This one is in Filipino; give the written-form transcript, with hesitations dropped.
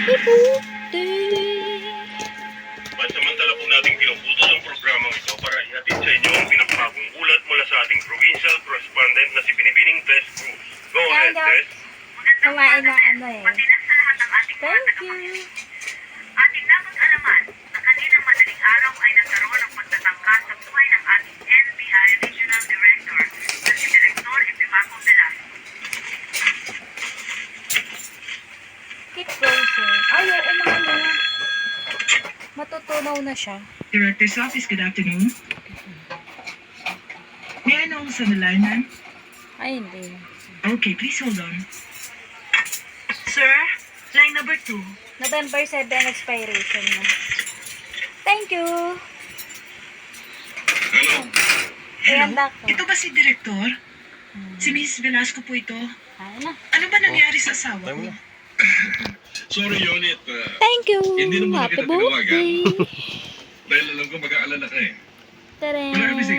birthday. Pansamantala po natin pinuputol ang programang ito para ihatid sa inyo ang pinakbagong ulat mula sa ating provincial correspondent na si Binibining Tess Cruz. Go ahead, Tess. Kumain ng ano eh. Matinas sa lahat ng ating mga Thank you. tagapakinig. Ating napag-alaman na kaninang madaling araw ay nagkaroon ng pagtatangka sa buhay ng ating NBI Regional Director na si Director Epimaco Velasco. Keep frozen. Ay, oo, ano. Matutunaw na siya. Director's Office, good afternoon. May I know who's on the line, ma'am? Ay, hindi. Okay, please hold on. Sir, line number 2. November 7 expiration na. Thank you. Hello? Ayan, doctor. Ito ba si Director? Si Mrs. Velasco po ito. Ay na. Ano ba nangyari sa asawa ko? Sorry, Yonit. Thank you. Hindi naman Happy kita tinawagan. birthday. Dahil alam ko mag-aalala ka eh. Tara. Wala kami